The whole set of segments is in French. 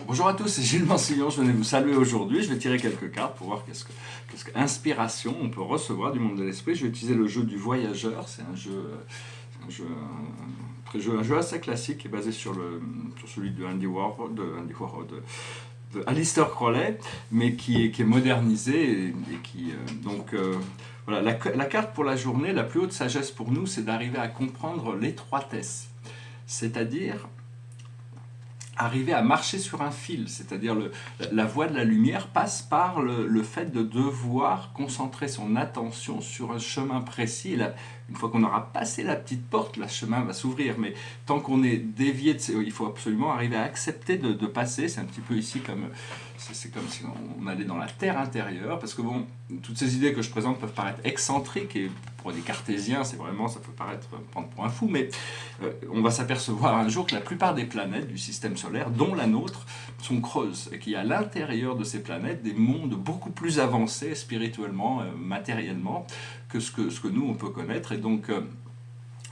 Bonjour à tous, c'est Gilles Mansillon, je venais vous saluer aujourd'hui. Je vais tirer quelques cartes pour voir qu'est-ce que inspiration on peut recevoir du monde de l'esprit. Je vais utiliser le jeu du voyageur, c'est un jeu assez classique qui est basé sur celui de Andy Warhol, de Aleister Crowley, mais qui est modernisé et qui voilà, la carte pour la journée, la plus haute sagesse pour nous, c'est d'arriver à comprendre l'étroitesse, c'est-à-dire arriver à marcher sur un fil, c'est-à-dire la voie de la lumière passe par le fait de devoir concentrer son attention sur un chemin précis. Une fois qu'on aura passé la petite porte, le chemin va s'ouvrir, mais tant qu'on est dévié, il faut absolument arriver à accepter de passer. C'est un petit peu ici c'est comme si on allait dans la terre intérieure, parce que bon, toutes ces idées que je présente peuvent paraître excentriques, et pour des cartésiens, ça peut paraître prendre pour un fou, mais on va s'apercevoir un jour que la plupart des planètes du système solaire, dont la nôtre, sont creuses, et qu'il y a à l'intérieur de ces planètes des mondes beaucoup plus avancés spirituellement, matériellement, que ce que nous on peut connaître, et donc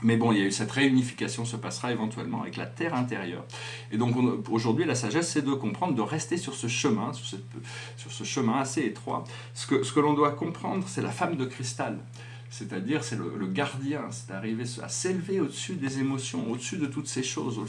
mais bon, il y a eu cette réunification se passera éventuellement avec la terre intérieure. Et donc aujourd'hui, la sagesse, c'est de comprendre, de rester sur ce chemin, sur ce chemin assez étroit. Ce que l'on doit comprendre, c'est la femme de cristal. C'est-à-dire, c'est le gardien, c'est d'arriver à s'élever au-dessus des émotions, au-dessus de toutes ces choses,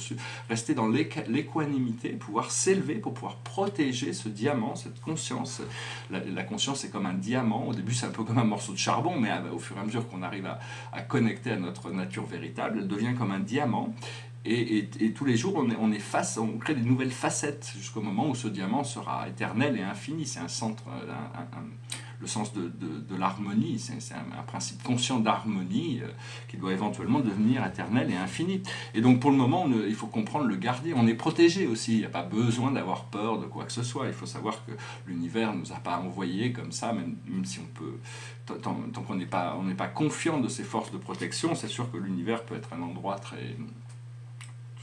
rester dans l'équanimité, pouvoir s'élever pour pouvoir protéger ce diamant, cette conscience. La conscience est comme un diamant, au début c'est un peu comme un morceau de charbon, mais au fur et à mesure qu'on arrive à connecter à notre nature véritable, elle devient comme un diamant. Et tous les jours, on crée des nouvelles facettes jusqu'au moment où ce diamant sera éternel et infini. C'est un centre, le sens de l'harmonie, c'est un principe conscient d'harmonie qui doit éventuellement devenir éternel et infini. Et donc pour le moment, il faut comprendre le garder. On est protégé aussi, il n'y a pas besoin d'avoir peur de quoi que ce soit. Il faut savoir que l'univers ne nous a pas envoyés comme ça, même si on peut... Tant qu'on n'est pas confiant de ses forces de protection, c'est sûr que l'univers peut être un endroit très...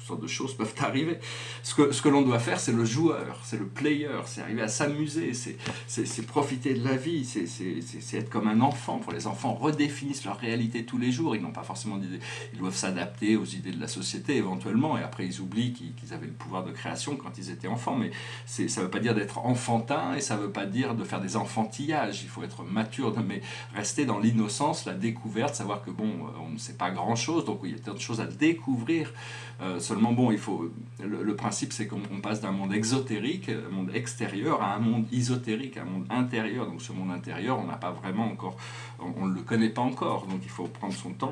sortes de choses peuvent arriver. Ce que l'on doit faire, c'est le joueur, c'est le player, c'est arriver à s'amuser, c'est profiter de la vie, c'est être comme un enfant. Pour les enfants, redéfinissent leur réalité tous les jours. Ils n'ont pas forcément d'idées. Ils doivent s'adapter aux idées de la société éventuellement, et après ils oublient qu'ils avaient le pouvoir de création quand ils étaient enfants. Mais ça ne veut pas dire d'être enfantin, et ça ne veut pas dire de faire des enfantillages. Il faut être mature, mais rester dans l'innocence, la découverte, savoir que bon, on ne sait pas grand-chose, donc il y a tant de choses à découvrir. Seulement bon, le principe c'est qu'on passe d'un monde exotérique, un monde extérieur, à un monde isotérique, un monde intérieur. Donc ce monde intérieur, on n'a pas vraiment encore, on ne le connaît pas encore. Donc il faut prendre son temps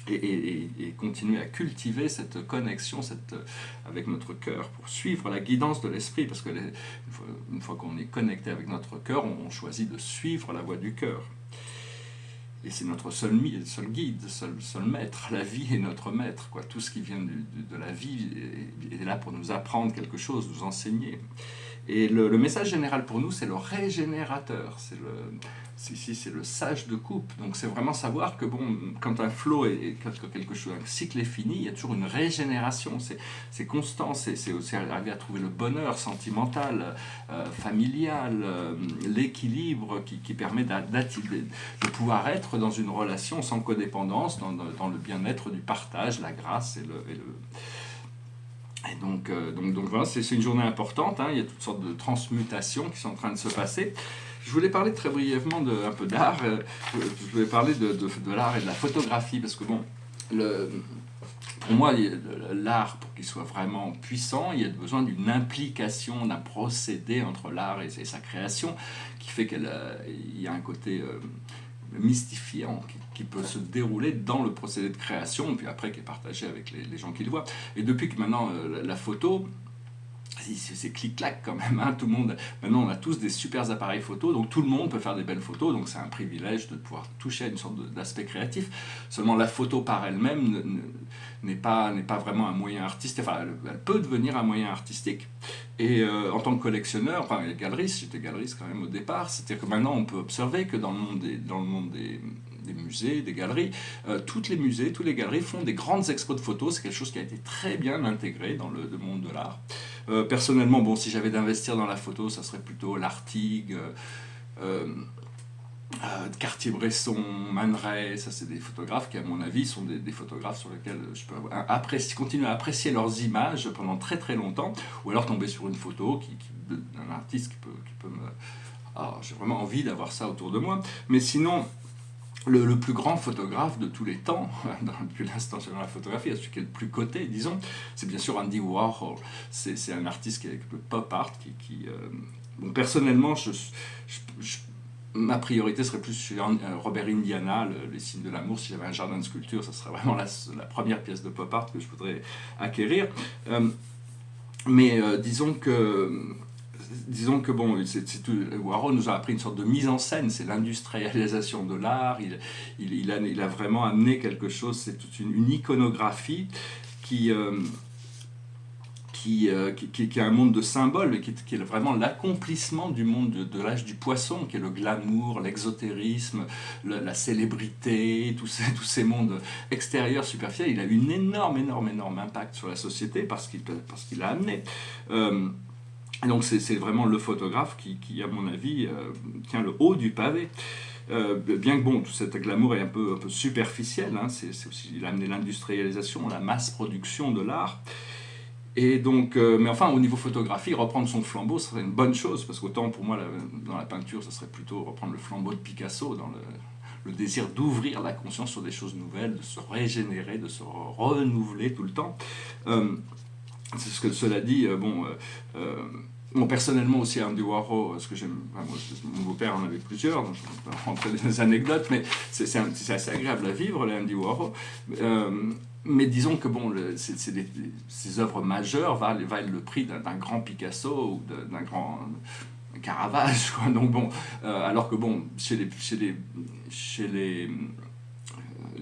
et continuer à cultiver cette connexion avec notre cœur pour suivre la guidance de l'esprit, parce que une fois qu'on est connecté avec notre cœur, on choisit de suivre la voie du cœur. Et c'est notre seul guide, seul maître. La vie est notre maître, quoi. Tout ce qui vient de la vie est là pour nous apprendre quelque chose, nous enseigner. Et le message général pour nous, c'est le régénérateur. Ici, c'est le sage de coupe. Donc c'est vraiment savoir que bon, quand un flow un cycle est fini, il y a toujours une régénération. C'est constant. C'est aussi arriver à trouver le bonheur sentimental, familial, l'équilibre qui permet de pouvoir être dans une relation sans codépendance, dans le bien-être du partage, la grâce et donc voilà, c'est une journée importante, hein. Il y a toutes sortes de transmutations qui sont en train de se passer. Je voulais parler très brièvement un peu d'art. Je voulais parler de l'art et de la photographie, parce que bon, pour moi, l'art, pour qu'il soit vraiment puissant, il y a besoin d'une implication, d'un procédé entre l'art et sa création, qui fait qu'il y a un côté mystifiant qui peut se dérouler dans le procédé de création, puis après qui est partagé avec les gens qui le voient. Et depuis que maintenant la photo, c'est clic-clac quand même, hein, tout le monde, maintenant on a tous des super appareils photo, donc tout le monde peut faire des belles photos, donc c'est un privilège de pouvoir toucher à une sorte d'aspect créatif. Seulement la photo par elle-même n'est pas vraiment un moyen artistique, enfin elle peut devenir un moyen artistique. Et en tant que collectionneur, enfin galeriste, j'étais galeriste quand même au départ, c'est-à-dire que maintenant on peut observer que dans le monde des musées, des galeries, tous les galeries font des grandes expos de photos. C'est quelque chose qui a été très bien intégré dans le monde de l'art. Personnellement, bon, si j'avais d'investir dans la photo, ça serait plutôt l'Artigue, Cartier-Bresson, Man Ray, ça c'est des photographes qui à mon avis sont des photographes sur lesquels je peux continuer à apprécier leurs images pendant très très longtemps, ou alors tomber sur une photo d'un artiste qui peut me... Ah, j'ai vraiment envie d'avoir ça autour de moi. Mais sinon, le plus grand photographe de tous les temps, depuis l'instant sur la photographie, celui qui est le plus coté, disons, c'est bien sûr Andy Warhol. C'est un artiste qui est pop art, bon, personnellement, ma priorité serait plus sur Robert Indiana, les signes de l'amour. Si j'avais un jardin de sculpture, ça serait vraiment la première pièce de pop art que je voudrais acquérir. Mais disons que bon, Warhol nous a appris une sorte de mise en scène, c'est l'industrialisation de l'art, il a vraiment amené quelque chose, c'est toute une iconographie qui est un monde de symboles, mais qui est vraiment l'accomplissement du monde de l'âge du poisson, qui est le glamour, l'exotérisme, la célébrité, tous ces mondes extérieurs, superficiels. Il a eu un énorme impact sur la société parce qu'il l'a amené. Et donc c'est vraiment le photographe qui à mon avis, tient le haut du pavé. Bien que bon, tout cet glamour est un peu superficiel, hein, il a amené l'industrialisation, la masse production de l'art. Et donc, mais enfin, au niveau photographie, reprendre son flambeau, ce serait une bonne chose, parce qu'autant pour moi, dans la peinture, ce serait plutôt reprendre le flambeau de Picasso, dans le désir d'ouvrir la conscience sur des choses nouvelles, de se régénérer, de se renouveler tout le temps. Cela dit, bon, personnellement aussi, Andy Warhol, ce que j'aime, mon beau-père en avait plusieurs, donc je ne vais pas rentrer dans les anecdotes, mais c'est assez agréable à vivre, les Andy Warhol. Mais disons que bon, ces œuvres majeures valent le prix d'un grand Picasso ou d'un grand Caravage, quoi. Donc bon, alors que bon, chez les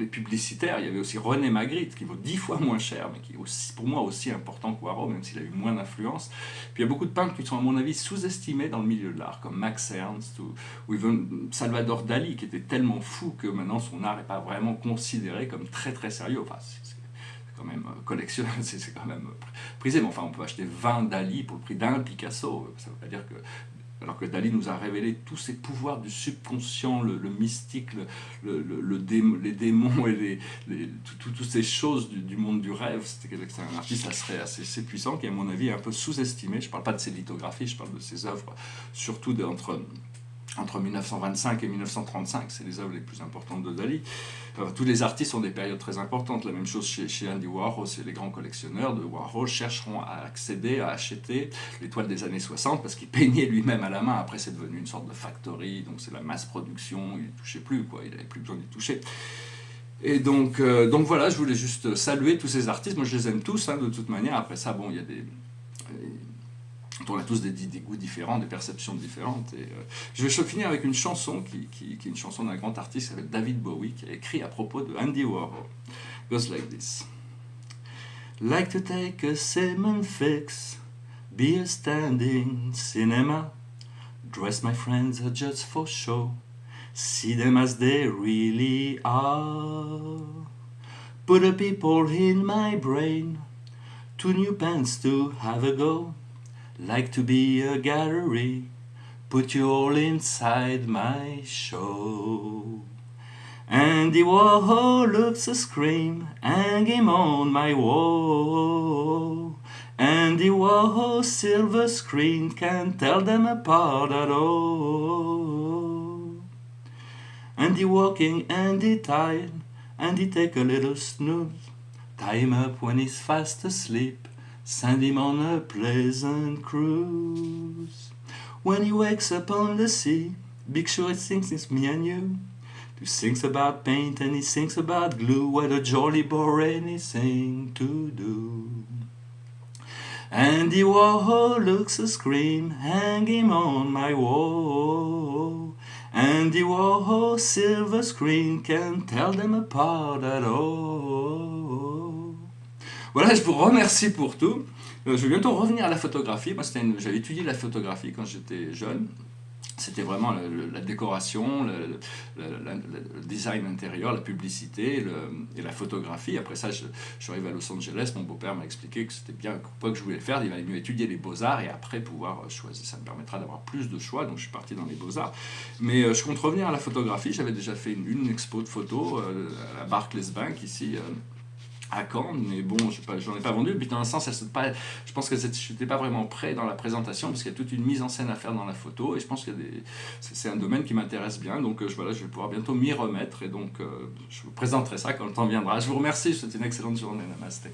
publicitaires, il y avait aussi René Magritte, qui vaut 10 fois moins cher, mais qui est aussi, pour moi aussi important que Warhol, même s'il a eu moins d'influence. Puis il y a beaucoup de peintres qui sont, à mon avis, sous-estimés dans le milieu de l'art, comme Max Ernst ou even Salvador Dali, qui était tellement fou que maintenant son art n'est pas vraiment considéré comme très très sérieux. Enfin, c'est quand même collectionnable, c'est quand même prisé, mais enfin, on peut acheter 20 Dali pour le prix d'un Picasso. Ça ne veut pas dire que... Alors que Dali nous a révélé tous ces pouvoirs du subconscient, le mystique, les démons et toutes ces choses du monde du rêve. C'est un artiste assez puissant qui, à mon avis, est un peu sous-estimé. Je ne parle pas de ses lithographies, je parle de ses œuvres, surtout entre 1925 et 1935, c'est les œuvres les plus importantes de Dali. Tous les artistes ont des périodes très importantes. La même chose chez Andy Warhol, c'est les grands collectionneurs de Warhol chercheront à accéder, à acheter les toiles des années 60 parce qu'il peignait lui-même à la main. Après, c'est devenu une sorte de factory, donc c'est la masse production, il ne touchait plus, quoi. Il n'avait plus besoin d'y toucher. Et donc voilà, je voulais juste saluer tous ces artistes. Moi, je les aime tous, hein, de toute manière. Après ça, bon, il y a on a tous des goûts différents, des perceptions différentes. Et, je vais finir avec une chanson qui est une chanson d'un grand artiste qui s'appelle David Bowie, qui a écrit à propos de Andy Warhol. It goes like this. Like to take a cement fix, be a standing cinema, dress my friends just for show, see them as they really are, put the people in my brain, 2 new pants to have a go, like to be a gallery, put you all inside my show. Andy Warhol looks a scream, hang him on my wall. Andy Warhol silver screen can't tell them apart at all. Andy walking, Andy tired, Andy take a little snooze, tie him up when he's fast asleep, send him on a pleasant cruise. When he wakes up on the sea, Big Sure he thinks it's me and you. He thinks about paint and he thinks about glue, what a jolly bore anything to do. Andy Warhol looks a scream, hang him on my wall. Andy Warhol silver screen can't tell them apart at all. Voilà, je vous remercie pour tout. Je vais bientôt revenir à la photographie. Moi, j'avais étudié la photographie quand j'étais jeune. C'était vraiment la décoration, le design intérieur, la publicité et la photographie. Après ça, je suis arrivé à Los Angeles, mon beau-père m'a expliqué que c'était bien quoi que je voulais le faire, il valait mieux étudier les beaux-arts et après pouvoir choisir. Ça me permettra d'avoir plus de choix, donc je suis parti dans les beaux-arts. Mais je compte revenir à la photographie, j'avais déjà fait une expo de photos à la Barclays Bank ici. À Caen, mais bon, j'en ai pas vendu. Puis dans un sens, je pense que je n'étais pas vraiment prêt dans la présentation parce qu'il y a toute une mise en scène à faire dans la photo et je pense que c'est un domaine qui m'intéresse bien. Donc voilà, je vais pouvoir bientôt m'y remettre et donc je vous présenterai ça quand le temps viendra. Je vous remercie, je vous souhaite une excellente journée. Namasté.